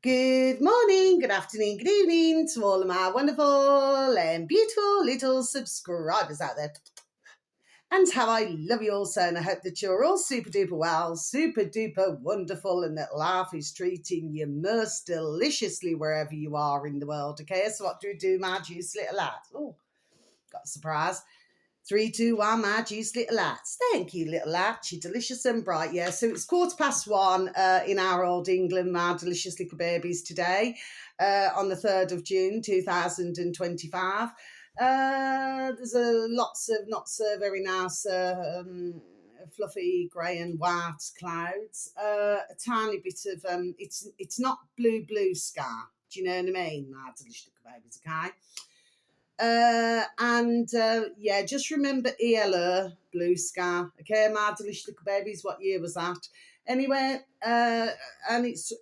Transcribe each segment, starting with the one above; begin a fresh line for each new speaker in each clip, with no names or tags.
Good morning, good afternoon, good evening to all of my wonderful and beautiful little subscribers out there. And how I love you all so, and I hope that you're all super duper well, super duper wonderful, and that life is treating you most deliciously wherever you are in the world. Okay, so what do we do, my juice little lads? Oh, got a surprise. 3, 2, 1, my juice little lads. Thank you, little lads. You're delicious and bright. Yeah, so it's 1:15 in our old England, my delicious little babies today, on the 3rd of June, 2025. There's lots of not so very nice fluffy grey and white clouds. A tiny bit of, it's not blue sky. Do you know what I mean, my delicious little babies, okay? Yeah, just remember ELO, blue sky. Okay, my delicious little babies, what year was that? Anyway, and it's,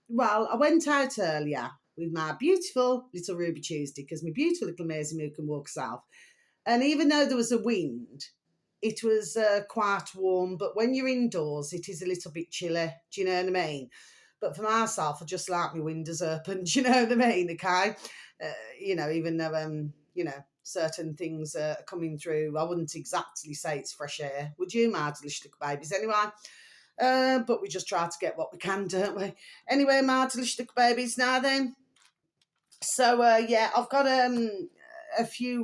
well, I went out earlier with my beautiful little Ruby Tuesday because my beautiful little Maisie Moo can walk south. And even though there was a wind, it was quite warm. But when you're indoors, it is a little bit chilly. Do you know what I mean? But for myself, I just like my windows open. Do you know what I mean? Okay. Even though, certain things are coming through, I wouldn't exactly say it's fresh air. Would you, my delicious little babies? Anyway, but we just try to get what we can, don't we? Anyway, my delicious little babies, now then. So, I've got a few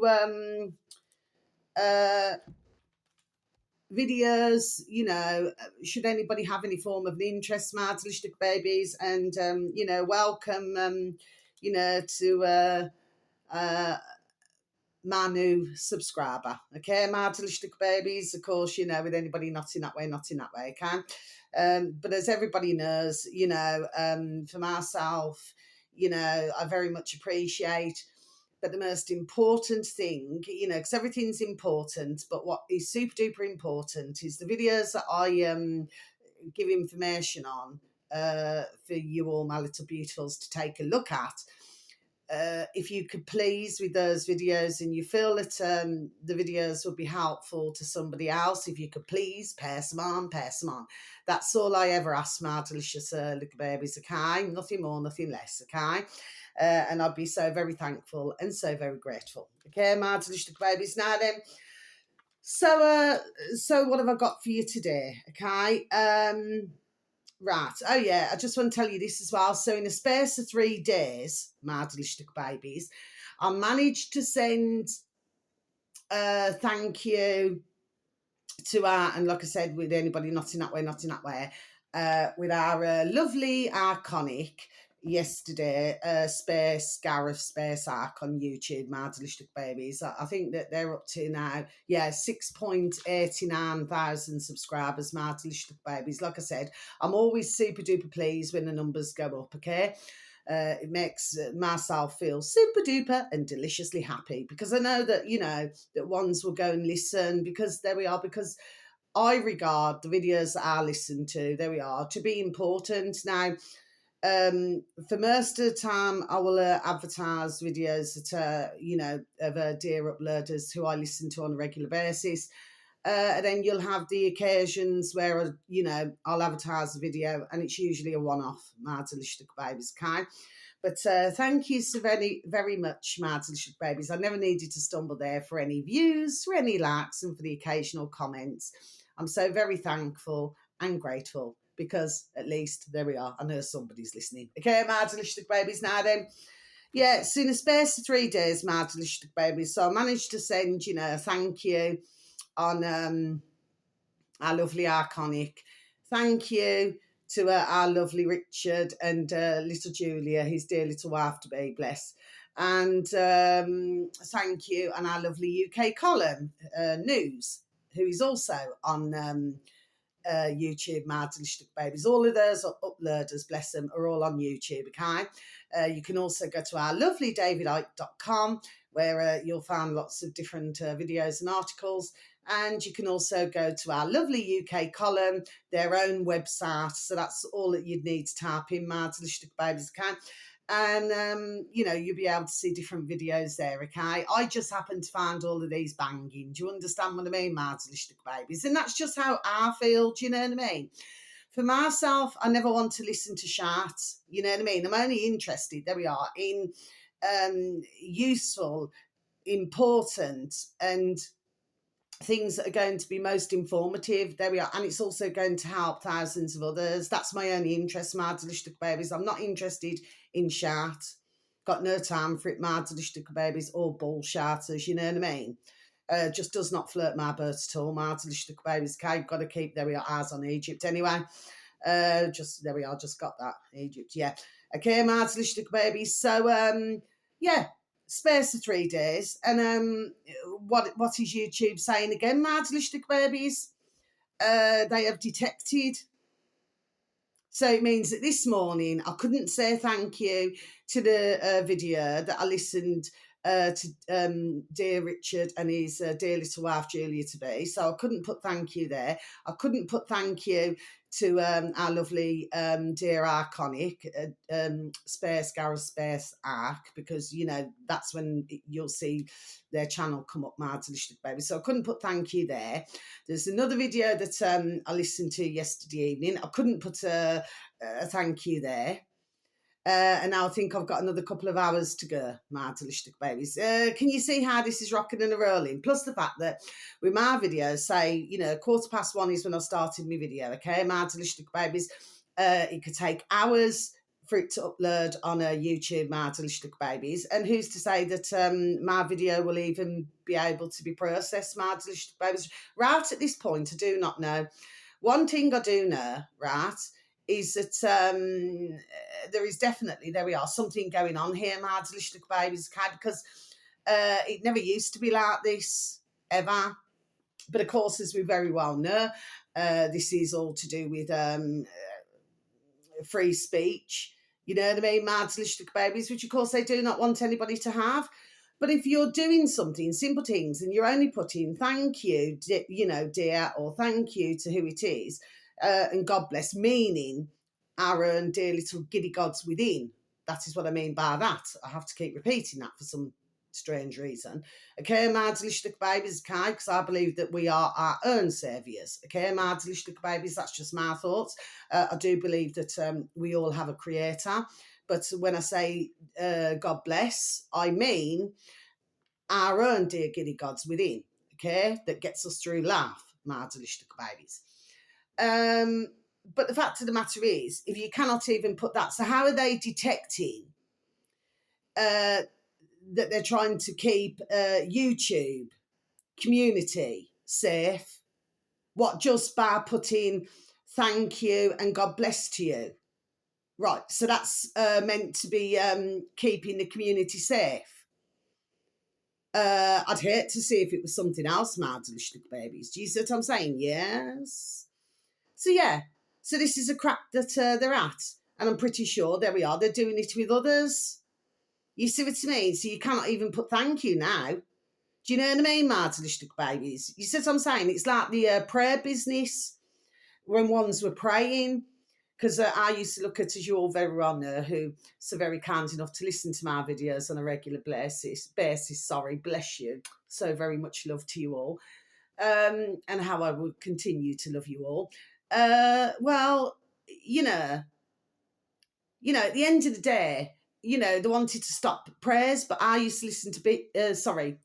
videos, should anybody have any form of an interest, my delicious little babies, and, welcome, to my new subscriber. Okay, my delicious little babies, of course, with anybody not in that way, okay? But as everybody knows, for myself, I very much appreciate. But the most important thing, because everything's important, but what is super duper important is the videos that I give information on for you all, my little beautifuls, to take a look at. If you could please, with those videos, and you feel that the videos would be helpful to somebody else, if you could please pass them on. That's all I ever ask my delicious little babies, okay? Nothing more, nothing less, okay? And I'd be so very thankful and so very grateful. Okay, my delicious little babies. Now then, so what have I got for you today? Okay, right. Oh yeah, I just want to tell you this as well. So in a space of 3 days, my delicious little babies, I managed to send thank you to our, and like I said, with anybody not in that way, with our lovely iconic yesterday Gareth Space Arc on YouTube, my delicious babies. I think that they're up to now 6.89 thousand subscribers, my delicious babies. Like I said, I'm always super duper pleased when the numbers go up, okay? It makes myself feel super duper and deliciously happy, because I know that that ones will go and listen, because there we are, because I regard the videos that I listen to, there we are, to be important. Now, for most of the time, I will advertise videos that of dear uploaders who I listen to on a regular basis. And then you'll have the occasions where I'll advertise a video, and it's usually a one-off, my delicious babies, okay? But thank you so very, very much, my delicious babies. I never needed to stumble there for any views, for any likes, and for the occasional comments. I'm so very thankful and grateful, because at least there we are, I know somebody's listening. Okay, my delicious babies. Now then, so in a space of 3 days, my delicious babies, so I managed to send a thank you on our lovely iconic. Thank you to our lovely Richard and little Julia, his dear little wife to be, bless. And thank you, and our lovely UK column news, who is also on YouTube, my delicious babies. All of those uploaders, bless them, are all on YouTube, okay? You can also go to our lovely davidike.com, where you'll find lots of different videos and articles. And you can also go to our lovely UK column, their own website. So that's all that you'd need to type in, my delicious babies, okay? And, you'll be able to see different videos there, okay? I just happen to find all of these banging. Do you understand what I mean, my delicious babies? And that's just how I feel, do you know what I mean? for myself, I never want to listen to shart. You know what I mean? I'm only interested, there we are, in useful, important, and things that are going to be most informative. There we are. And it's also going to help thousands of others. That's my only interest, Mardelish babies. I'm not interested in shart. Got no time for it, Mardelish babies, or bullshatters, you know what I mean? Just does not flirt my boat at all. Mardelish babies, okay, got to keep, there we are, eyes on Egypt anyway. Just, there we are, just got that, Egypt, yeah. Okay, Mardelish babies. So, yeah, space for 3 days. And what is YouTube saying again, Mardelish babies? They have detected. So it means that this morning I couldn't say thank you to the video that I listened to dear Richard and his dear little wife Julia to be. So I couldn't put thank you there. I couldn't put thank you to our lovely dear Iconic Space Gareth Space Arc, because you know that's when you'll see their channel come up, my delicious baby. So I couldn't put thank you there. There's another video that I listened to yesterday evening. I couldn't put a thank you there. And now I think I've got another couple of hours to go, my delicious babies. Can you see how this is rocking and rolling? Plus the fact that with my videos, say, you know, 1:15 is when I started my video, okay? My delicious babies, it could take hours for it to upload on a YouTube, my delicious babies. And who's to say that my video will even be able to be processed, my delicious babies? Right at this point, I do not know. One thing I do know, right, is that there is definitely, there we are, something going on here, my delicious babies, okay, because it never used to be like this, ever. But of course, as we very well know, this is all to do with free speech, you know what I mean, my delicious babies, which of course they do not want anybody to have. But if you're doing something, simple things, and you're only putting thank you, you know, dear, or thank you to who it is, and God bless, meaning our own dear little giddy gods within. That is what I mean by that. I have to keep repeating that for some strange reason. Okay, my delicious babies, okay, because I believe that we are our own saviours. Okay, my delicious babies, that's just my thoughts. I do believe that we all have a creator. But when I say God bless, I mean our own dear giddy gods within, okay, that gets us through life, my delicious babies. But the fact of the matter is, if you cannot even put that, so how are they detecting that they're trying to keep YouTube community safe? What, just by putting thank you and God bless to you? Right, so that's meant to be keeping the community safe. I'd hate to see if it was something else, my delicious babies. Do you see what I'm saying? Yes. So yeah, so this is a crack that they're at, and I'm pretty sure, there we are, they're doing it with others. You see what I mean? So you cannot even put thank you now. Do you know what I mean, my delicious babies? You see what I'm saying? It's like the prayer business when ones were praying. Because I used to look at, as you all very well know, who so very kind enough to listen to my videos on a regular basis, bless you. So very much love to you all. And how I would continue to love you all. Well, you know, at the end of the day, you know, they wanted to stop prayers, but I used to listen to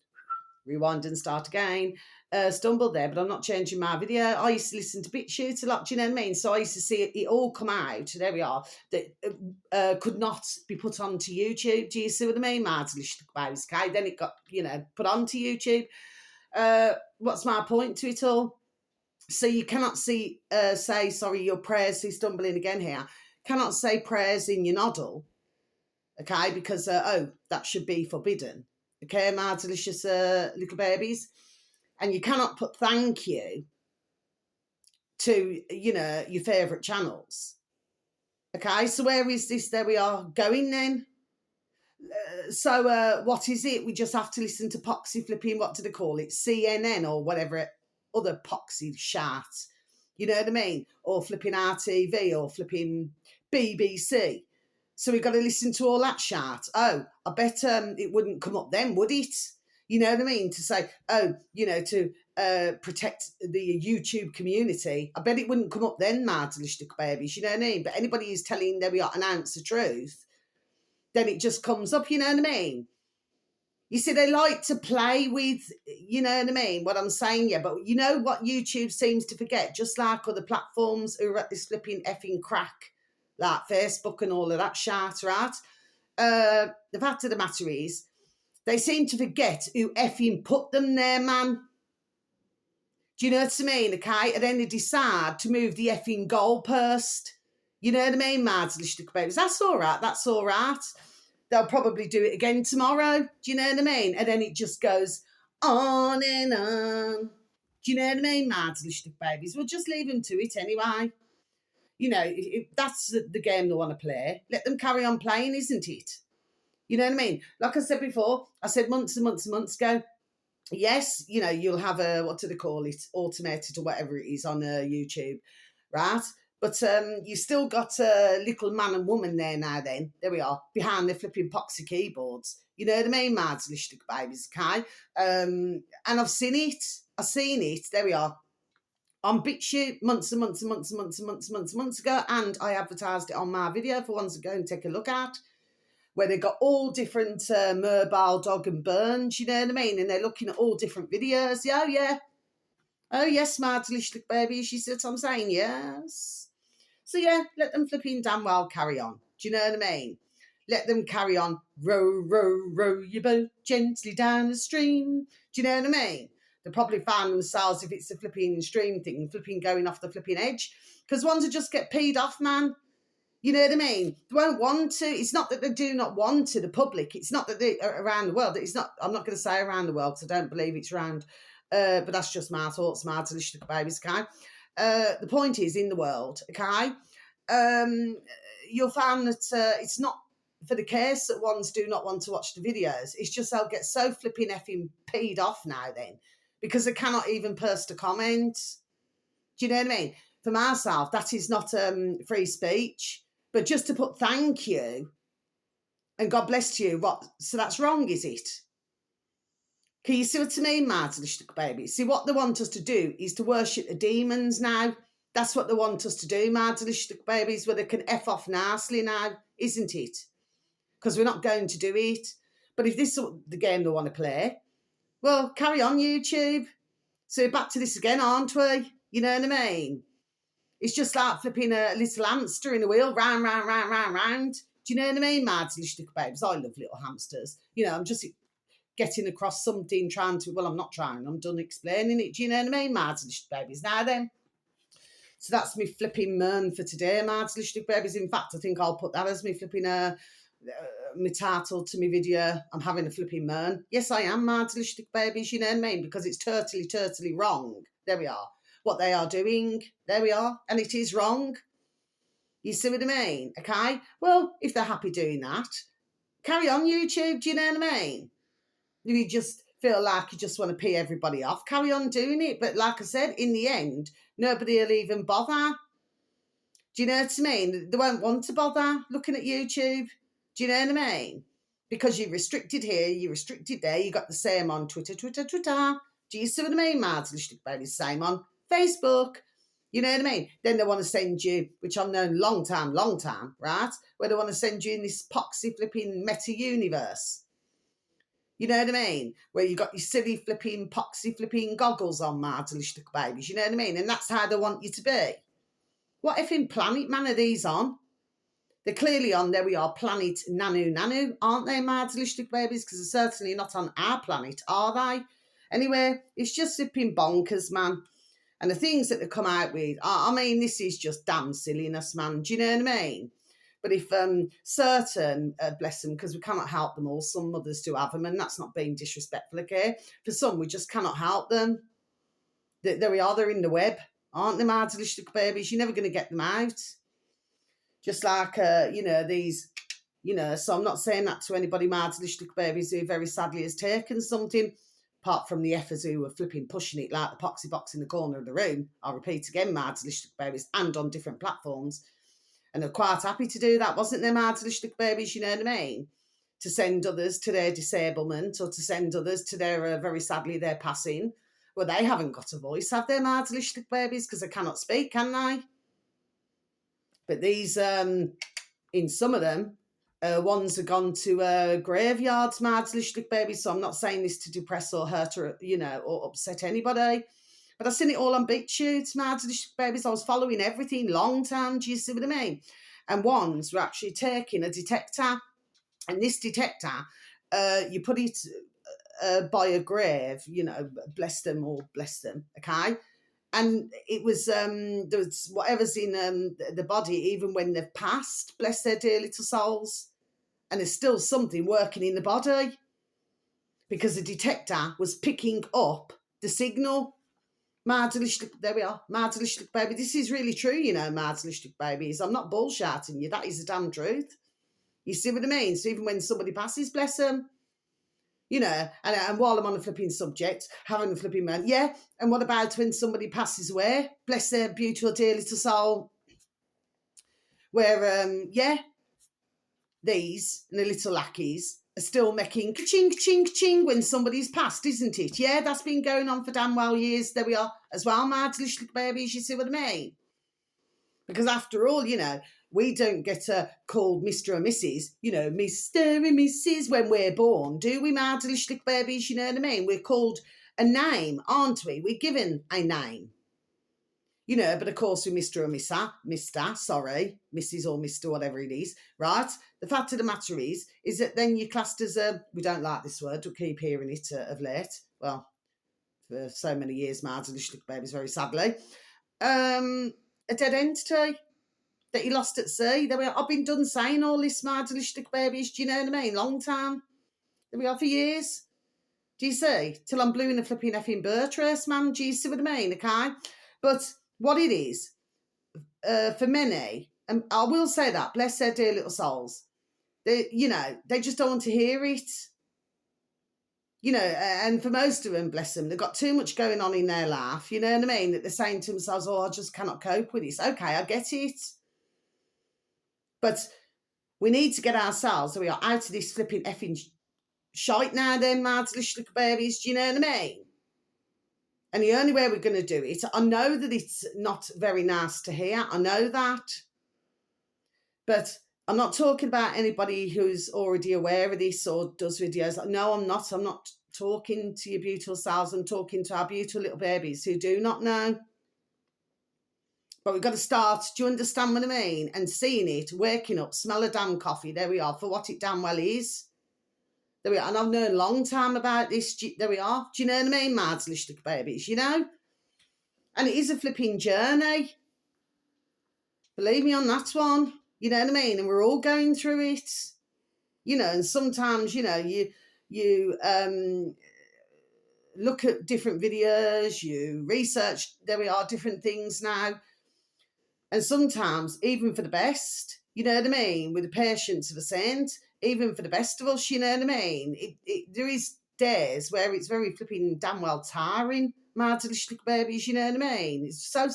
rewind and start again. Stumbled there, but I'm not changing my video. I used to listen to BitChute a lot, do you know what I mean? So I used to see it all come out, there we are, that could not be put onto YouTube. Do you see what I mean, my delicious babies? Okay, then it got, you know, put onto YouTube. What's my point to it all? So you cannot say, sorry, your prayers, see, stumbling again here, cannot say prayers in your noddle, okay, because, that should be forbidden. Okay, my delicious little babies. And you cannot put thank you to, you know, your favourite channels. Okay, so where is this, there we are, going then? So what is it? We just have to listen to poxy flipping, what do they call it? CNN or whatever other poxy shart. You know what I mean? Or flipping RTV or flipping BBC. So we've got to listen to all that shart. Oh, I bet it wouldn't come up then, would it? You know what I mean? To say, oh, you know, to protect the YouTube community, I bet it wouldn't come up then, Madlistick babies, you know what I mean? But anybody who's telling there we are, announce the truth, then it just comes up, you know what I mean? You see, they like to play with, you know what I mean, what I'm saying, yeah, but you know what YouTube seems to forget, just like other platforms who are at this flipping effing crack, like Facebook and all of that shit, right? The fact of the matter is, they seem to forget who effing put them there, man. Do you know what I mean, okay? And then they decide to move the effing goalpost. You know what I mean, Madlistick babies? That's all right, that's all right. They'll probably do it again tomorrow. Do you know what I mean? And then it just goes on and on. Do you know what I mean, Madlistick babies? We'll just leave them to it anyway. You know, if that's the game they want to play, let them carry on playing, isn't it? You know what I mean? Like I said before, I said months and months and months ago, yes, you know, you'll have a, what do they call it, automated or whatever it is on YouTube, right? But you still got a little man and woman there now then. There we are, behind the flipping poxy keyboards. You know what I mean, Madlistick babies, okay? And I've seen it. There we are. On BitChute months and months and months and months and months and months and months ago, and I advertised it on my video for ones to go and take a look at, where they got all different mobile dog and burns, you know what I mean? And they're looking at all different videos. Yeah, yeah. Oh, yes, Madlistick baby. She said, I'm saying yes. So, yeah, let them flipping damn well carry on. Do you know what I mean? Let them carry on. Row, row, row your boat gently down the stream. Do you know what I mean? They probably find themselves, if it's a flipping stream thing, flipping going off the flipping edge. Because ones will just get peed off, man. You know what I mean? They won't want to. It's not that they do not want to, the public. It's not that they are around the world. It's not. I'm not going to say around the world because I don't believe it's around. But that's just my thoughts, my delicious babies, okay? The point is, in the world, okay, you'll find that it's not for the case that ones do not want to watch the videos. It's just they'll get so flipping effing peed off now then because they cannot even post a comment. Do you know what I mean? For myself, that is not free speech. But just to put thank you and God bless you, what? So that's wrong, is it? Can you see what I mean, Madlistick baby? See, what they want us to do is to worship the demons now. That's what they want us to do, Madlistick babies, where they can F off nicely now, isn't it? Because we're not going to do it. But if this is the game they want to play, well, carry on, YouTube. So we're back to this again, aren't we? You know what I mean? It's just like flipping a little hamster in a wheel, round, round, round, round, round. Do you know what I mean, Madlistick babes? I love little hamsters. You know, I'm just getting across something, trying to, well, I'm not trying, I'm done explaining it. Do you know what I mean, Madlistick babies? Now then. So that's me flipping Moan for today, Madlistick babies. In fact, I think I'll put that as me flipping my title to my video. I'm having a flipping Moan. Yes, I am, Madlistick babies, you know what I mean? Because it's totally wrong. There we are. What they are doing, there we are. And it is wrong. You see what I mean? Okay? Well, if they're happy doing that, carry on, YouTube. Do you know what I mean? If you just feel like you just want to pee everybody off, carry on doing it. But like I said, in the end, nobody will even bother. Do you know what I mean? They won't want to bother looking at YouTube. Do you know what I mean? Because you're restricted here, you're restricted there. You got the same on Twitter. Do you see what I mean, Madlistick baby? Same on Facebook. You know what I mean? Then they want to send you, which I've known long time, right? Where they want to send you in this poxy flipping meta universe. You know what I mean? Where you got your silly flipping poxy flipping goggles on, Madlistick babies. You know what I mean? And that's how they want you to be. What effing planet, man, are these on? They're clearly on, there we are, planet Nanu, aren't they, Madlistick babies? Because they're certainly not on our planet, are they? Anyway, it's just flipping bonkers, man. And the things that they come out with, I mean, this is just damn silliness, man. Do you know what I mean? But if certain, bless them, because we cannot help them all, some mothers do have them, and that's not being disrespectful, okay? For some, we just cannot help them. There we are, they're in the web, aren't they, Madlistick babies? You're never going to get them out. Just like, you know, these, you know, so I'm not saying that to anybody, Madlistick babies, who very sadly has taken something, apart from the effers who were flipping pushing it like the poxy box in the corner of the room. I'll repeat again, Madlistick babies, and on different platforms. And they're quite happy to do that, wasn't they, Madlistick babies, you know what I mean? To send others to their disablement or to send others to their, very sadly, their passing. Well, they haven't got a voice, have they, Mardlish babies? Because they cannot speak, can they? But these, in some of them, ones have gone to graveyards, Mardlish babies. So I'm not saying this to depress or hurt or, or upset anybody. But I've seen it all on BitChute, Mardlish babies. I was following everything long time. Do you see what I mean? And ones were actually taking a detector. And this detector, you put it by a grave, bless them, okay? And it was there was whatever's in the body, even when they've passed, bless their dear little souls, and there's still something working in the body because the detector was picking up the signal. There we are, Mardlish baby. This is really true, Mardlish babies. I'm not bullshitting you. That is the damn truth. You see what I mean? So even when somebody passes, bless them, and while I'm on the flipping subject, having a flipping man, yeah, and what about when somebody passes away? Bless their beautiful, dear little soul, where, these and the little lackeys are still making ka-ching, ka-ching, ka-ching when somebody's passed, isn't it? Yeah, that's been going on for damn well years. There we are, as well, Mardlish babies, you see what I mean? Because after all, we don't get called Mr. and Mrs., Mr. and Mrs. when we're born, do we, Mardlish babies? You know what I mean? We're called a name, aren't we? We're given a name. But of course with Mr. or Mrs., Mrs. or Mr., whatever it is, right? The fact of the matter is that then you're classed as we don't like this word, we'll keep hearing it of late, well, for so many years, Mardlish babies, very sadly, a dead entity that you lost at sea. There we are. I've been done saying all this, Mardlish babies, do you know what I mean? Long time. There we are for years. Do you see? Till I'm blue in a flipping effing bird race, man. Do you see what I mean? Okay? But what it is, for many, and I will say that, bless their dear little souls, they just don't want to hear it. And for most of them, bless them, they've got too much going on in their life, you know what I mean, that they're saying to themselves, oh, I just cannot cope with this. Okay, I get it. But we need to get ourselves, so we are out of this flipping effing shite now then, Mardlish babies, do you know what I mean? And the only way we're going to do it, I know that it's not very nice to hear, I know that, but I'm not talking about anybody who's already aware of this or does videos. No, I'm not talking to your beautiful selves. I'm talking to our beautiful little babies who do not know. But we've got to start, do you understand what I mean? And seeing it, waking up, smell a damn coffee, there we are, for what it damn well is. There we are. And I've known a long time about this. There we are. Do you know what I mean, Mardlish babies, And it is a flipping journey. Believe me on that one. You know what I mean? And we're all going through it. And sometimes, you look at different videos, you research, there we are, different things now. And sometimes, even for the best, you know what I mean, with the patience of a saint, even for the best of us, you know what I mean, there is days where it's very flipping damn well tiring, Mardlish babies, you know what I mean? It's so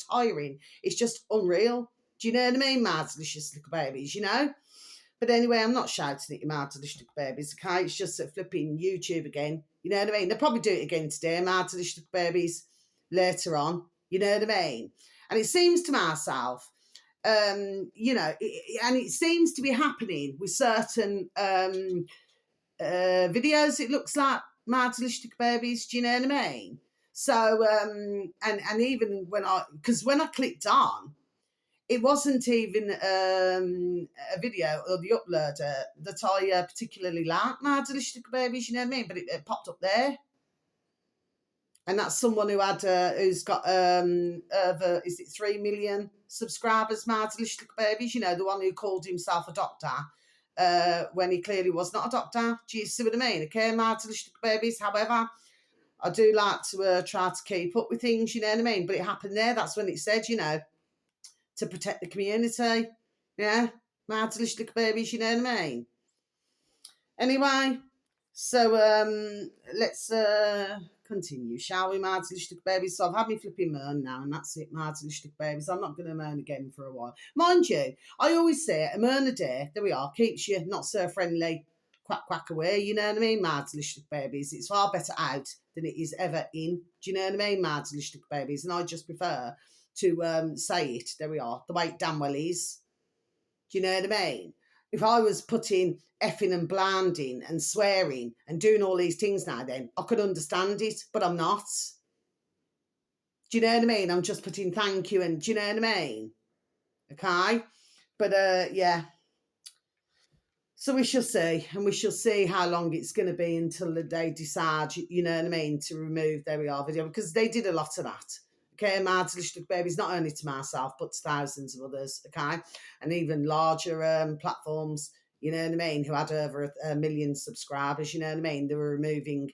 tiring. It's just unreal. Do you know what I mean, Mardlish babies, But anyway, I'm not shouting at you, Mardlish babies, okay? It's just at flipping YouTube again. You know what I mean? They'll probably do it again today, Mardlish babies, later on. You know what I mean? And it seems to myself, and it seems to be happening with certain videos, it looks like, Mardlish babies, do you know what I mean? So, and even when I clicked on, it wasn't even a video or the uploader that I particularly like, Mardlish babies, you know what I mean? But it popped up there. And that's someone who had, who's got over, 3 million subscribers, Mardlish babies, the one who called himself a doctor when he clearly was not a doctor. Do you see what I mean? Okay, Mardlish babies. However, I do like to try to keep up with things, you know what I mean? But it happened there. That's when it said, to protect the community. Yeah, Mardlish babies, you know what I mean? Anyway, so let's continue, shall we, Mardlish babies? So I've had me flipping moan now, and that's it, Mardlish babies. I'm not going to moan again for a while. Mind you, I always say a moan a day, there we are, keeps you not so friendly, quack quack away, you know what I mean, Mards babies. It's far better out than it is ever in. Do you know what I mean, Mards babies? And I just prefer to say it. There we are. The way it damn well is. Do you know what I mean? If I was putting effing and blanding and swearing and doing all these things now, then I could understand it, but I'm not. Do you know what I mean? I'm just putting thank you and do you know what I mean? Okay? But yeah. So we shall see, and we shall see how long it's going to be until they decide, you know what I mean, to remove There We Are video, because they did a lot of that. Okay, Mards babies, not only to myself, but to thousands of others, okay? And even larger platforms, you know what I mean, who had over a million subscribers, you know what I mean? They were removing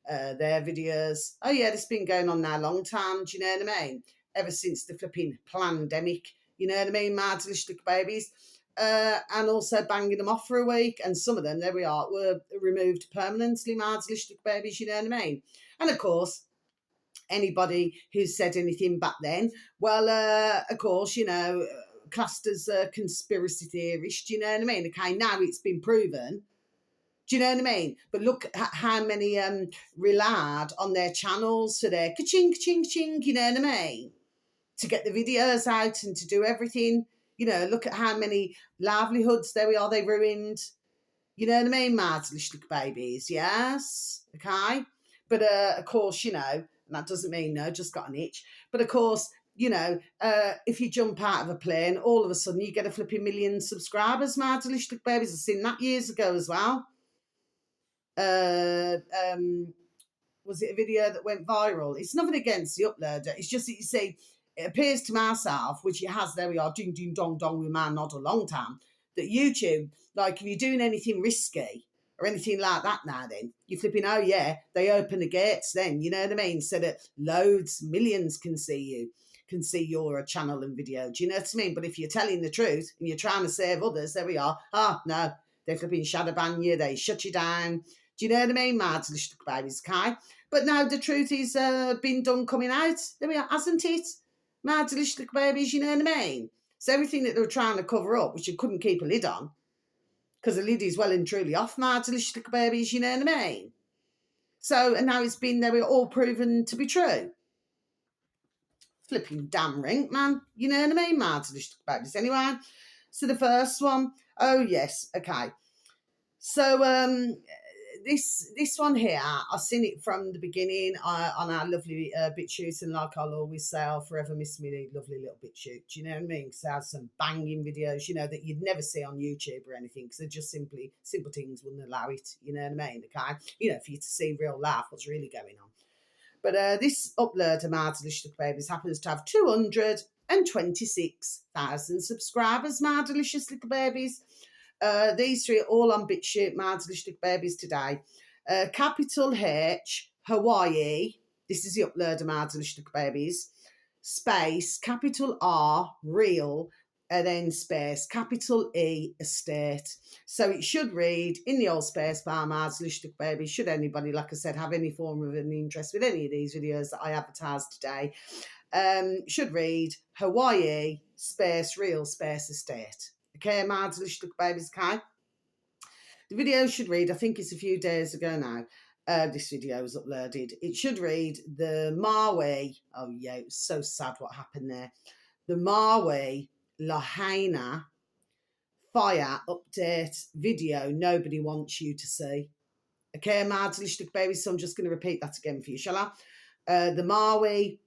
their videos. Oh yeah, this has been going on now a long time, do you know what I mean? Ever since the flipping pandemic, you know what I mean, Mards babies. And also banging them off for a week. And some of them, there we are, were removed permanently, Mards babies, you know what I mean? And of course, anybody who said anything back then, well, of course, you know, classed as a conspiracy theorist, do you know what I mean? Okay, now it's been proven. Do you know what I mean? But look at how many relied on their channels for their ka-ching, ka-ching, ka-ching, you know what I mean? To get the videos out and to do everything. You know, look at how many livelihoods there we are, they ruined. You know what I mean? Mards babies, yes? Okay? But of course, you know, and that doesn't mean no, just got an itch. But of course, you know, if you jump out of a plane, all of a sudden you get a flipping million subscribers, Mards babies. I've seen that years ago as well. Was it a video that went viral? It's nothing against the uploader. It's just that you see, it appears to myself, which it has, there we are, ding, ding, dong, dong, with man not a long time, that YouTube, like if you're doing anything risky or anything like that now, then you're flipping, oh yeah, they open the gates then, you know what I mean? So that loads, millions can see you, can see your channel and video. Do you know what I mean? But if you're telling the truth and you're trying to save others, there we are. No, they flipping shadow ban you, they shut you down. Do you know what I mean? Mards babies, okay? But now the truth is been done coming out. There we are, hasn't it? Mards babies, you know what I mean? So everything that they were trying to cover up, which you couldn't keep a lid on, because the lid is well and truly off, Mards babies, you know what I mean? So, and now it's been, they were all proven to be true. Flipping damn rink, man. You know what I mean? Mards babies. Anyway, so the first one, oh yes, okay. So this one here, I've seen it from the beginning on our lovely BitChute, and like I'll always say, I'll forever miss me lovely little BitChute. Do you know what I mean? Because it has some banging videos, you know, that you'd never see on YouTube or anything, because they're just simply, simple things wouldn't allow it, you know what I mean? Okay? You know, for you to see real life, what's really going on. But this uploader, Mards babies, happens to have 226,000 subscribers, Mards babies. These three are all on BitChute, Mards babies today. Capital H, Hawaii. This is the uploader, Mards babies. Space, capital R, real, and then space, capital E, estate. So it should read in the old space bar, Mards babies. Should anybody, like I said, have any form of an interest with any of these videos that I advertised today, should read Hawaii, space, real, space, estate. Okay, Mards babies, okay? The video should read, I think it's a few days ago now, this video was uploaded. It should read the Maui, oh yeah, it was so sad what happened there. The Maui Lahaina fire update video nobody wants you to see. Okay, Mards babies, so I'm just going to repeat that again for you, shall I? The Maui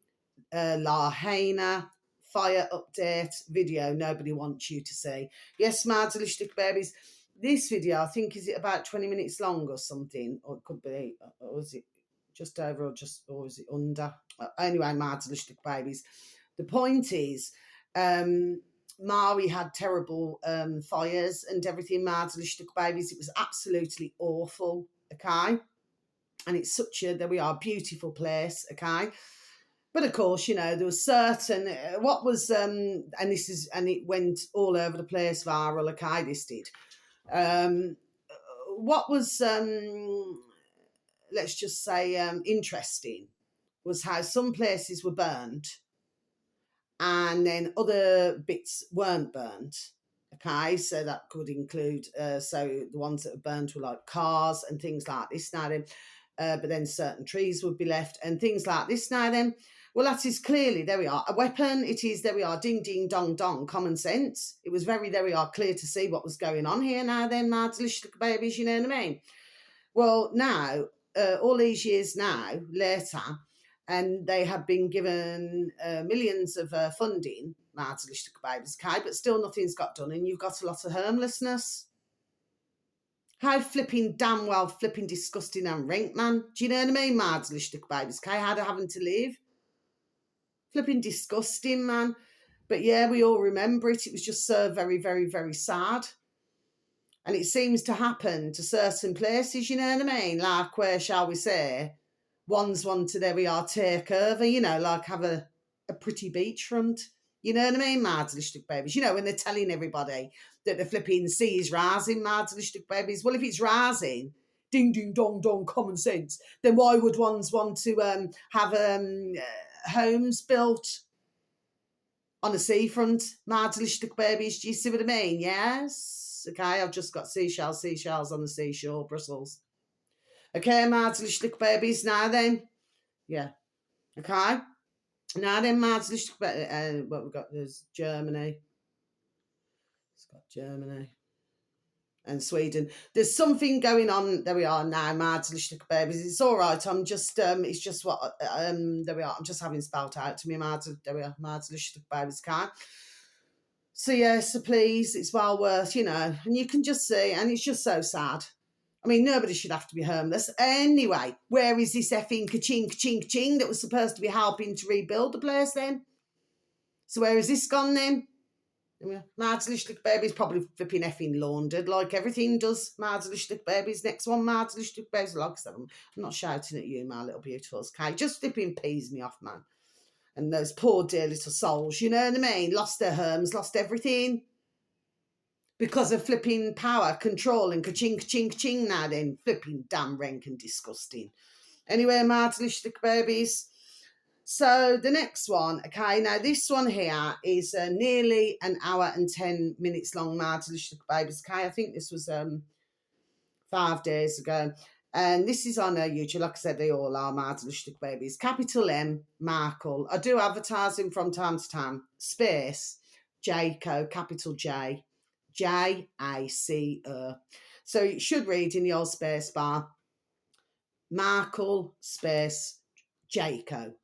Lahaina fire update video nobody wants you to see. Yes, Mards babies, this video I think is it about 20 minutes long or something, or it could be, or is it just over, or is it under? Anyway, Mards babies, the point is Maui had terrible fires and everything, Mards babies. It was absolutely awful, okay? And it's such a, there we are, beautiful place, okay? But of course, you know, there was certain, what was, and this is, and it went all over the place viral, okay, this did. What was, let's just say, interesting was how some places were burned and then other bits weren't burnt, Okay, so that could include, so the ones that are burnt were like cars and things like this now then. But then certain trees would be left and things like this now then. Well, that is clearly, there we are, a weapon. It is, there we are, ding, ding, dong, dong, common sense. It was very, there we are, clear to see what was going on here now then, my delicious little babies, you know what I mean? Well, now, all these years now, later, and they have been given millions of funding, my delicious little babies, okay, but still nothing's got done, and you've got a lot of homelessness. How flipping damn well flipping disgusting and rank, man. Do you know what I mean, my delicious little babies, okay, how they're having to live? Flipping disgusting, man. But yeah, we all remember it. It was just so very, very, very sad. And it seems to happen to certain places, you know what I mean? Like where, shall we say, ones want to, there we are, take over, you know, like have a pretty beachfront. You know what I mean, Mardelistic babies? You know, when they're telling everybody that the flipping sea is rising, Mardelistic babies. Well, if it's rising, ding, ding, dong, dong, common sense, then why would ones want to have homes built on the seafront, Mardelistic babies? Do you see what I mean? Yes? Okay, I've just got seashells on the seashore, Brussels. Okay, Mardelistic babies, now then. Yeah. Okay. Now then, Mardelistic babies, what we've got, there's Germany. It's got Germany. And Sweden. There's something going on. There we are now, Mardelistic babies. It's all right. I'm just, it's just what, there we are. I'm just having spelt out to me, there we are, Mardelistic babies, can't. So yeah, so please, it's well worth, you know, and you can just see, and it's just so sad. I mean, nobody should have to be homeless. Anyway, where is this effing ka-ching, ka-ching, ka-ching that was supposed to be helping to rebuild the place then? So where is this gone then? Mardelistic babies probably flipping effing laundered like everything does. Mardelistic babies. Next one, Mardelistic babies. Like I said, I'm not shouting at you, my little beautifuls. Okay, just flipping peas me off, man. And those poor dear little souls, you know what I mean? Lost their homes, lost everything. Because of flipping power, control, and ka-ching, ka-ching, ka-ching now then. Flipping damn rank and disgusting. Anyway, Mardelistic babies. So the next one, okay, now this one here is nearly an hour and 10 minutes long, Mardelistic babies, okay? I think this was 5 days ago. And this is on YouTube. Like I said, they all are Mardelistic babies. Capital M, Markle. I do advertise him from time to time. Space, Jaco, capital J, J-A-C-O. So it should read in the old space bar, Markle, space, Jaco.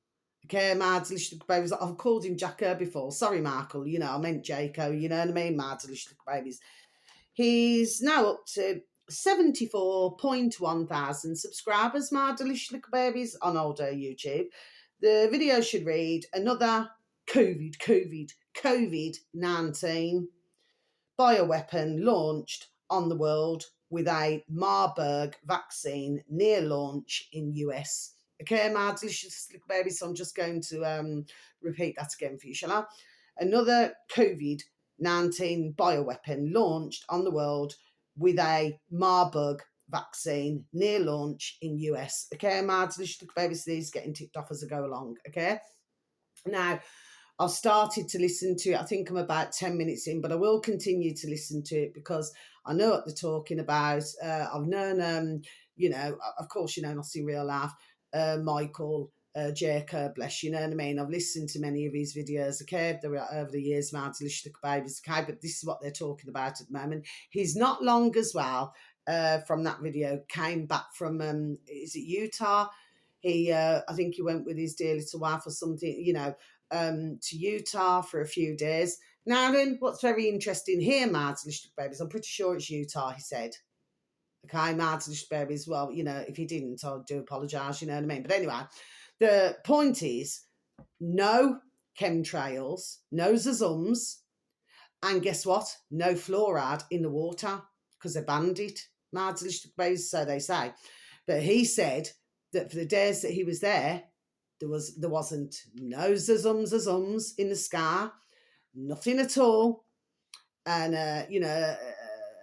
Okay, Mardelistic babies. I've called him Jacko before. Sorry, Markle. You know, I meant Jaco. You know what I mean? Mardelistic babies. He's now up to 74.1 thousand subscribers, Mardelistic babies, on older YouTube. The video should read, another COVID-19 bioweapon launched on the world with a Marburg vaccine near launch in US. Okay, my delicious little baby, so I'm just going to repeat that again for you, shall I? Another COVID-19 bioweapon launched on the world with a Marburg vaccine near launch in US. Okay, my delicious little baby, so these getting ticked off as I go along, okay? Now, I've started to listen to it. I think I'm about 10 minutes in, but I will continue to listen to it because I know what they're talking about. I've known, you know, of course, you know, not in real life, Michael, Jacob, bless you know what I mean. I've listened to many of his videos, okay, over the years, Mardelistic babies, okay, but this is what they're talking about at the moment. He's not long as well from that video, came back from, is it Utah? He, I think he went with his dear little wife or something, you know, to Utah for a few days. Now then, what's very interesting here, Mardelistic babies, I'm pretty sure it's Utah, he said. Okay, Mardelistic babies, well, you know, if he didn't, I do apologise, you know what I mean? But anyway, the point is, no chemtrails, no zazums, and guess what? No fluoride in the water, because they banned it, Mardelistic babies, so they say. But he said that for the days that he was there wasn't no zazums in the sky, nothing at all. And you know,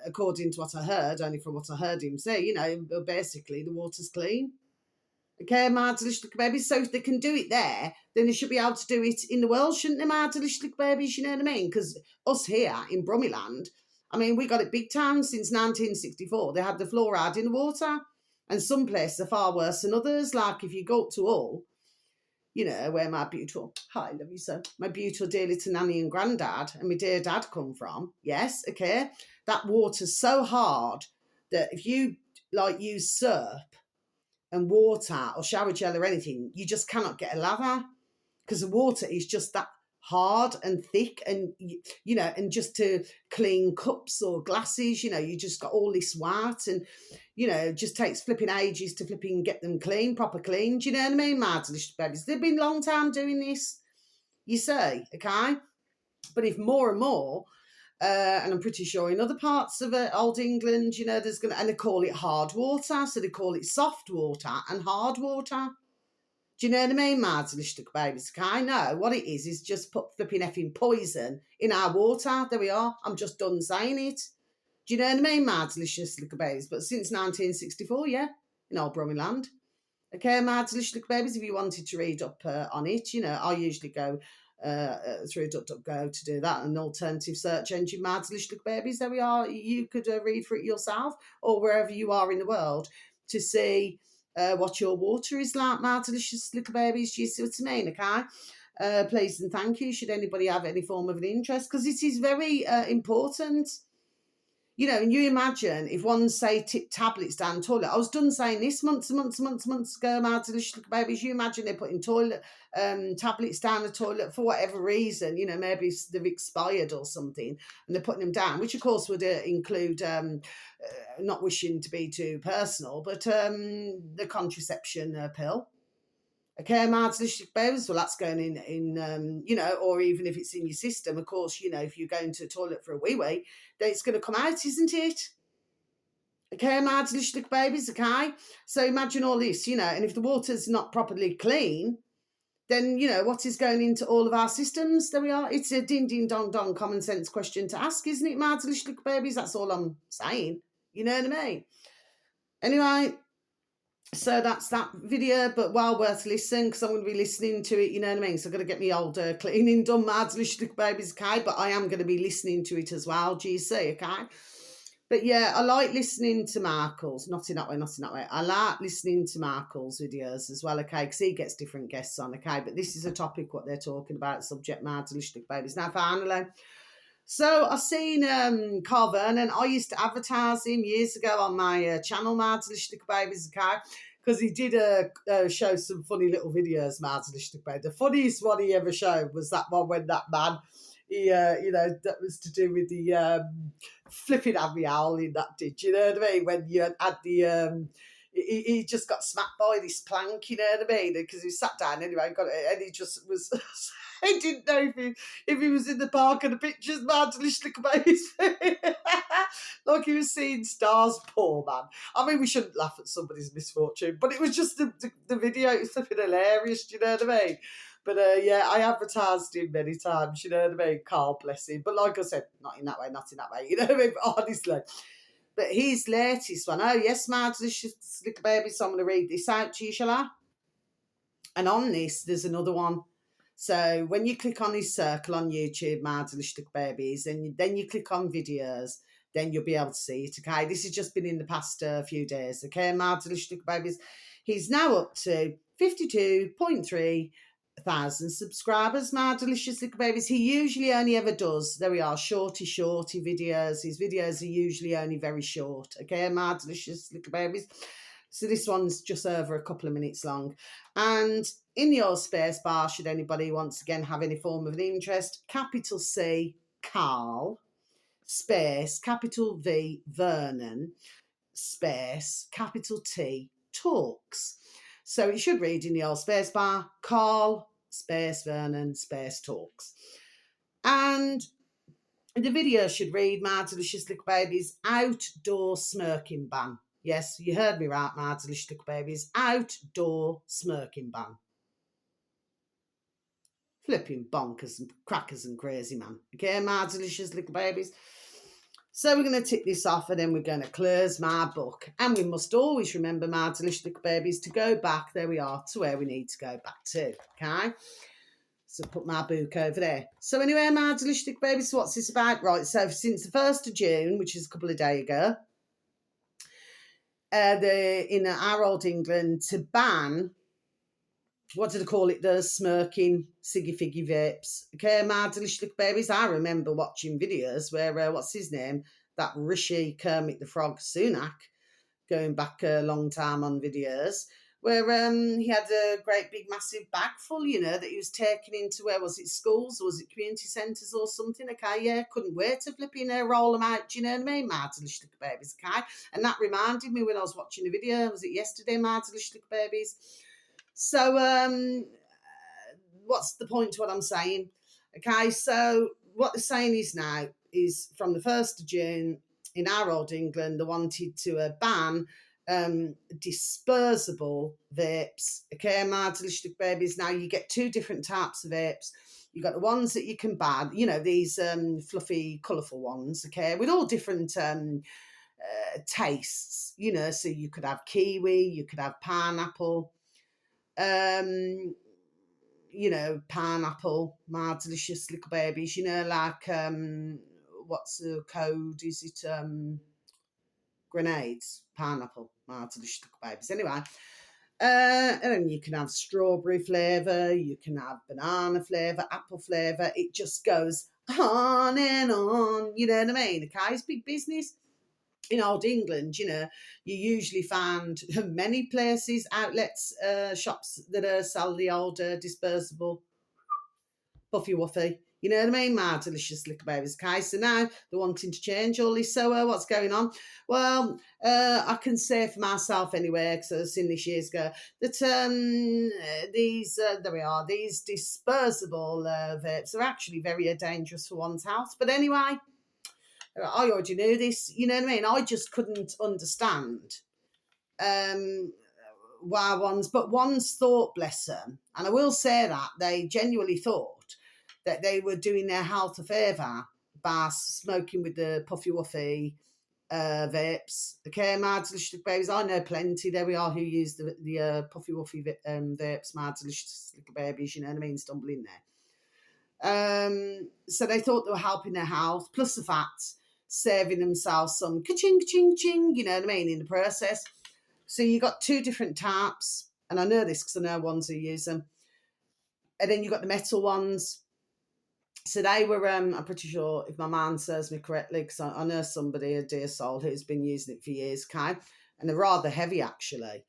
according to what I heard, only from what I heard him say, you know, basically the water's clean. Okay, my delicious little babies. So if they can do it there, then they should be able to do it in the world, shouldn't they, my delicious little babies? You know what I mean? Because us here in Brummyland, I mean, we got it big time since 1964. They had the fluoride in the water. And some places are far worse than others. Like if you go up to Hull, you know, where my beautiful, hi, love you so, my beautiful dear little nanny and granddad and my dear dad come from. Yes, okay. That water's so hard that if you like use surf and water or shower gel or anything, you just cannot get a lather because the water is just that hard and thick. And, you know, and just to clean cups or glasses, you know, you just got all this white and, you know, it just takes flipping ages to flipping get them clean, proper clean. Do you know what I mean, my delicious babies? They've been a long time doing this, you say, okay? But if more and more, and I'm pretty sure in other parts of old England, you know, there's going to, and they call it hard water, so they call it soft water and hard water. Do you know what I mean, my delicious little babies? Okay, no, what it is just put flipping effing poison in our water. There we are. I'm just done saying it. Do you know what I mean, my delicious little babies? But since 1964, yeah, in old Brummyland. Okay, my delicious little babies, if you wanted to read up on it, you know, I usually go through DuckDuckGo to do that, an alternative search engine, my delicious little babies. There we are. You could read for it yourself or wherever you are in the world to see what your water is like, my delicious little babies. Do you see what I mean? Okay. Please and thank you. Should anybody have any form of an interest, because it is very important. You know, and you imagine if one, say, tipped tablets down the toilet. I was done saying this months ago, my delicious little babies. You imagine they're putting toilet tablets down the toilet for whatever reason. You know, maybe they've expired or something, and they're putting them down, which of course would include, not wishing to be too personal, but the contraception pill. Okay, my delicious babies. Well, that's going in, you know, or even if it's in your system, of course, you know, if you're going to the toilet for a wee, then it's going to come out, isn't it? Okay, my delicious babies. Okay, so imagine all this, you know, and if the water's not properly clean, then you know what is going into all of our systems. There we are. It's a ding ding dong dong common sense question to ask, isn't it, my delicious babies? That's all I'm saying. You know what I mean? Anyway. So that's that video, but well worth listening because I'm going to be listening to it, you know what I mean? So I'm going to get me old cleaning done, my delicious little babies, okay? But I am going to be listening to it as well, do you see, okay? But yeah, I like listening to Markle's, not in that way. I like listening to Markle's videos as well, okay? Because he gets different guests on, okay? But this is a topic, what they're talking about, subject matter, delicious little babies. Now, finally, so I've seen Carl Vernon. I used to advertise him years ago on my channel, Mads Lishtik Babies, okay? Because he did show some funny little videos, Mads Lishtik Babies. The funniest one he ever showed was that one when that man, he, you know, that was to do with the flipping at me howling, that did, you know what I mean? When you had the... he just got smacked by this plank, you know what I mean? Because he sat down anyway, got it, and he just was... I didn't know if he was in the park and the pictures, man, to look about his face. Like he was seeing stars, poor man. I mean, we shouldn't laugh at somebody's misfortune, but it was just the video, it was something hilarious, do you know what I mean? But yeah, I advertised him many times, you know what I mean? Carl, bless him. But like I said, not in that way, you know what I mean? But honestly. But his latest one, oh yes, my delicious little baby, so I'm going to read this out to you, shall I? And on this, there's another one. So when you click on his circle on YouTube, my delicious little babies, and then you click on videos, then you'll be able to see it, okay? This has just been in the past few days, okay, my delicious little babies. He's now up to 52.3 thousand subscribers, my delicious little babies. He usually only ever does, there we are, shorty videos. His videos are usually only very short, okay, my delicious little babies. So this one's just over a couple of minutes long. And in your space bar, should anybody once again have any form of an interest, capital C, Carl, space, capital V, Vernon, space, capital T, Talks. So it should read in the old space bar, Carl, space, Vernon, space, Talks. And the video should read, my delicious little babies, outdoor smirking ban. Yes, you heard me right, my delicious little babies, outdoor smirking ban. Flipping bonkers and crackers and crazy, man. Okay, my delicious little babies. So we're going to tick this off and then we're going to close my book. And we must always remember, my delicious little babies, to go back, there we are, to where we need to go back to, okay? So put my book over there. So anyway, my delicious little babies, what's this about? Right, so since the 1st of June, which is a couple of days ago, in our old England, to ban, what do they call it, the smirking siggy figgy vapes. Okay, my delicious little babies, I remember watching videos where, what's his name, that Rishi Kermit the Frog Sunak, going back a long time on videos, where he had a great big massive bag full, you know, that he was taking into, where was it, schools, or was it community centres or something, okay, yeah, couldn't wait to flipping roll them out, do you know what I mean, my delicious little babies, okay? And that reminded me when I was watching the video, was it yesterday, my delicious little babies? So what's the point to what I'm saying? Okay, so what they're saying is now is from the 1st of June in our old England, they wanted to ban disposable vapes. Okay, my delicious babies. Now you get 2 different types of vapes. You got the ones that you can ban, you know, these fluffy, colourful ones, okay, with all different tastes, you know, so you could have kiwi, you could have pineapple, you know, pineapple, my delicious little babies, you know, like what's the code? Is it grenades? Pineapple, my delicious little babies. Anyway, and then you can have strawberry flavour, you can have banana flavour, apple flavour. It just goes on and on. You know what I mean? Okay, it's big business. In old England, you know, you usually find many places, outlets, shops that sell the old disposable puffy wuffy. You know what I mean? My delicious little babies. Okay, so now they're wanting to change all this. So what's going on? Well, I can say for myself anyway, because I've seen this years ago, that these, there we are, these disposable vapes are actually very dangerous for one's health. But anyway, I already knew this, you know what I mean? I just couldn't understand why one's thought, bless them, and I will say that they genuinely thought that they were doing their health a favour by smoking with the puffy wuffy vapes. Okay, my delicious babies, I know plenty, there we are, who use the puffy wuffy vapes, my delicious little babies, you know what I mean, stumble in there. So they thought they were helping their health, plus the fact saving themselves some ka-ching, ka-ching, ching, you know what I mean, in the process. So you got 2 different types, and I know this because I know ones who use them. And then you got the metal ones. So they were, I'm pretty sure, if my man serves me correctly, because I know somebody, a dear soul, who's been using it for years, okay? And they're rather heavy, actually.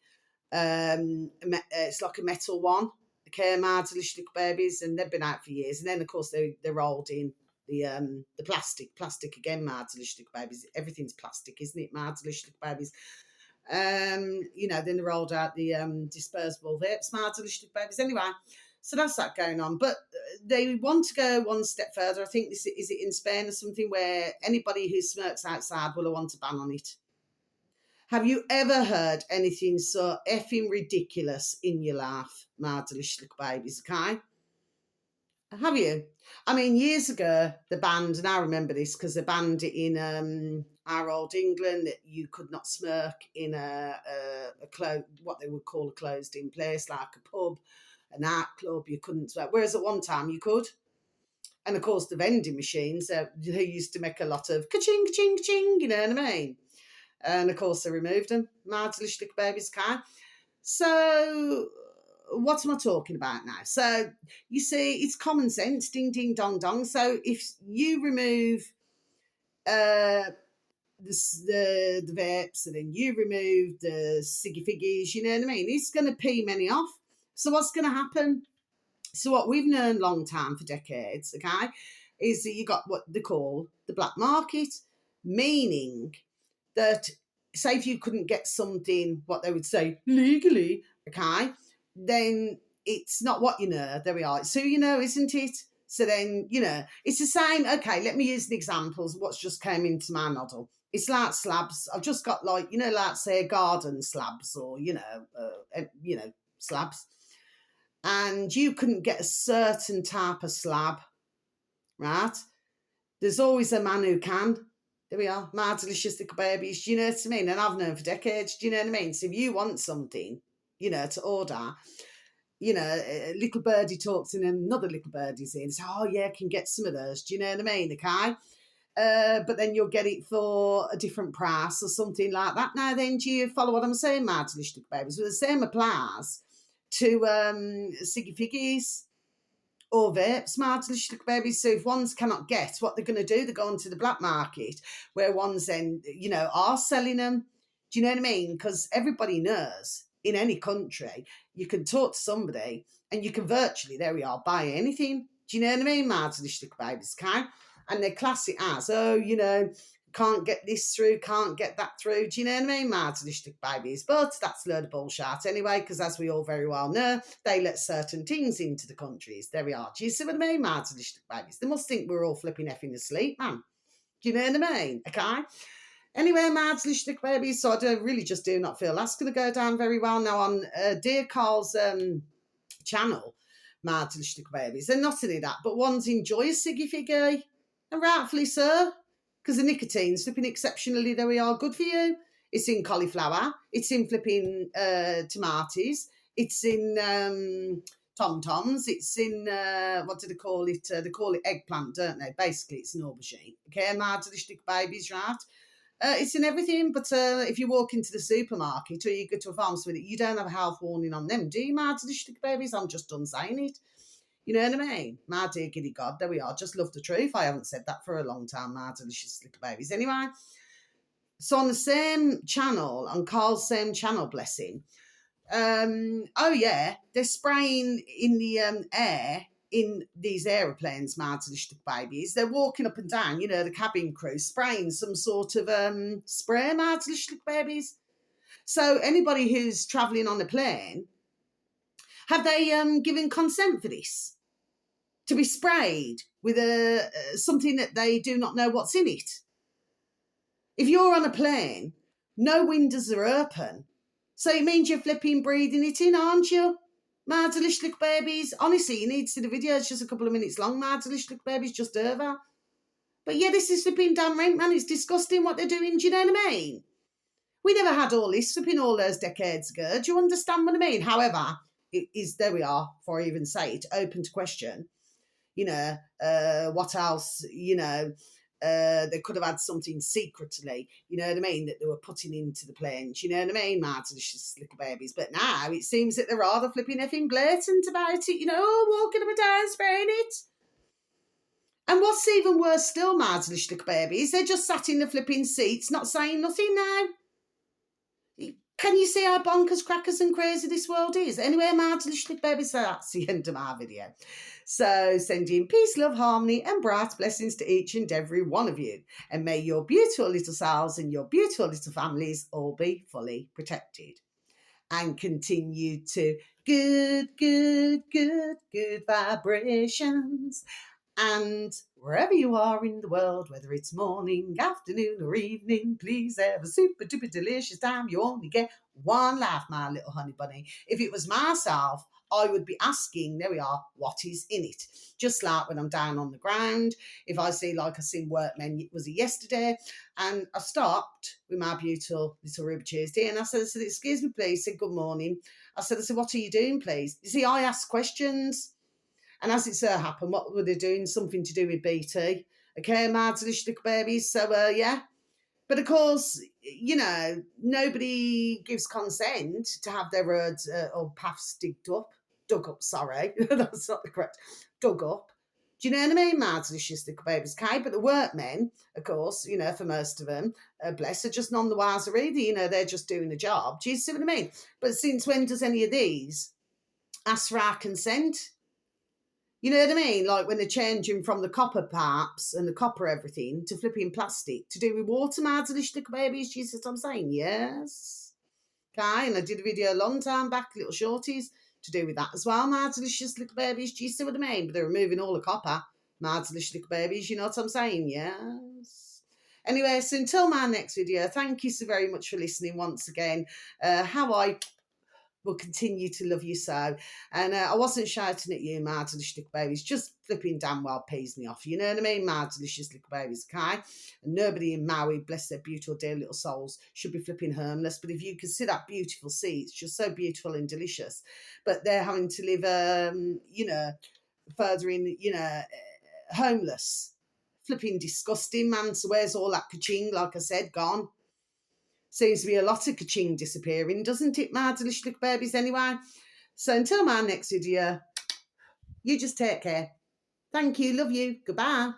It's like a metal one, okay, my delicious little babies, and they've been out for years. And then, of course, they're rolled in the plastic again, my delicious little babies. Everything's plastic, isn't it, my delicious little babies? You know, then they rolled out the disposable vapes, my delicious little babies. Anyway, so that's that going on. But they want to go one step further. I think is it in Spain or something, where anybody who smokes outside will want a ban on it. Have you ever heard anything so effing ridiculous in your life, my delicious little babies, okay? Have you? I mean, years ago, the banned, and I remember this because they banned it in our old England, that you could not smoke in what they would call a closed-in place, like a pub, a nightclub. You couldn't smoke. Whereas at one time you could. And of course, the vending machines, they used to make a lot of ka-ching, ka-ching, ka-ching, you know what I mean? And of course, they removed them. My delicious little babies can. So what am I talking about now? So you see, it's common sense, ding, ding, dong, dong. So if you remove the vapes, and then you remove the siggy figgies, you know what I mean? It's going to pee many off. So what's going to happen? So what we've known long time, for decades, okay, is that you got what they call the black market, meaning that, say if you couldn't get something, what they would say, legally, okay, then it's not what you know. There we are. It's who you know, isn't it? So then, you know, it's the same. Okay, let me use the examples. What's just came into my noddle. It's like slabs. I've just got, like, you know, like say garden slabs, or, you know, slabs. And you couldn't get a certain type of slab, right? There's always a man who can. There we are, my delicious little babies. Do you know what I mean? And I've known for decades. Do you know what I mean? So if you want something, to order, a little birdie talks in, another little birdie's in. So, oh yeah, I can get some of those. Do you know what I mean? Okay. But then you'll get it for a different price or something like that. Now, then, do you follow what I'm saying, my delicious little babies? Well, the same applies to Siggy Figgies or vapes, my delicious little babies. So if ones cannot get what they're going to do, they go onto the black market where ones then, are selling them. Do you know what I mean? Because everybody knows in any country, you can talk to somebody and you can virtually, there we are, buy anything. Do you know what I mean, my delicious little babies, okay? And they class it as, can't get this through, can't get that through. Do you know what I mean, my delicious little babies? But that's a load of bullshit anyway, because as we all very well know, they let certain things into the countries. There we are. Do you see what I mean, my delicious little babies? They must think we're all flipping effing asleep, man. Do you know what I mean? Okay? Anyway, my delicious little babies, so I really just do not feel that's going to go down very well. Now, on Dear Carl's channel, my delicious little babies, they're not only that, but ones enjoy a ciggy figgy, and rightfully so, because the nicotine's flipping exceptionally, there we are, good for you. It's in cauliflower, it's in flipping tomatoes, it's in tom-toms, it's in, what do they call it? They call it eggplant, don't they? Basically, it's an aubergine. Okay, my delicious little babies, right? It's in everything, but if you walk into the supermarket or you go to a pharmacy with it, you don't have a health warning on them, do you, my delicious little babies? I'm just done saying it. You know what I mean? My dear giddy God, there we are. Just love the truth. I haven't said that for a long time, my delicious little babies. Anyway, so on the same channel, on Carl's same channel, bless him, they're spraying in the air in these aeroplanes, my delicious little babies. They're walking up and down, the cabin crew, spraying some sort of spray, my delicious little babies. So anybody who's travelling on a plane, have they given consent for this? To be sprayed with something that they do not know what's in it. If you're on a plane, no windows are open. So it means you're flipping breathing it in, aren't you? My delicious little babies. Honestly, you need to see the video. It's just a couple of minutes long. My delicious little babies, just over. But yeah, this is flipping damn rank, man. It's disgusting what they're doing. Do you know what I mean? We never had all this flipping all those decades ago. Do you understand what I mean? However, it is, there we are, before I even say it, open to question. What else, they could have had something secretly, you know what I mean, that they were putting into the planes, you know what I mean, my delicious little babies. But now it seems that they're rather flipping effing blatant about it, walking up and down, spraying it. And what's even worse still, my delicious little babies, they're just sat in the flipping seats, not saying nothing now. Can you see how bonkers, crackers and crazy this world is? Anyway, my delicious little babies, so that's the end of my video. So sending peace, love, harmony and bright blessings to each and every one of you. And may your beautiful little selves and your beautiful little families all be fully protected. And continue to good vibrations. And wherever you are in the world, whether it's morning, afternoon or evening, please have a super duper delicious time. You only get one life, my little honey bunny. If it was myself, I would be asking, there we are, what is in it? Just like when I'm down on the ground, if I see, like I seen workmen, was it yesterday? And I stopped with my beautiful little Ruby Tuesday and I said, excuse me, please. He said, good morning. I said, what are you doing, please? You see, I ask questions. And as it so happened, what were they doing? Something to do with BT. Okay, my delicious little babies. So, yeah. But of course, nobody gives consent to have their roads or paths dug up, sorry. That's not the correct, dug up. Do you know what I mean, my delicious little babies? Okay, but the workmen, of course, for most of them, bless, are just none the wiser either. They're just doing a job. Do you see what I mean? But since when does any of these ask for our consent? You know what I mean? Like when they're changing from the copper pipes and the copper everything to flipping plastic to do with water, my delicious little babies. Do you see what I'm saying? Yes. Okay, and I did a video a long time back, little shorties, to do with that as well, my delicious little babies. Do you see what I mean? But they're removing all the copper, my delicious little babies. You know what I'm saying? Yes. Anyway, so until my next video, thank you so very much for listening once again. How I will continue to love you so. And I wasn't shouting at you, my delicious little babies. Just flipping damn well pees me off. You know what I mean? My delicious little babies, okay? And nobody in Maui, bless their beautiful, dear little souls, should be flipping homeless. But if you can see that beautiful sea, it's just so beautiful and delicious. But they're having to live, further in, homeless. Flipping disgusting, man. So where's all that kaching, like I said, gone? Seems to be a lot of kaching disappearing, doesn't it, my delicious little babies, anyway? So until my next video, you just take care. Thank you, love you, goodbye.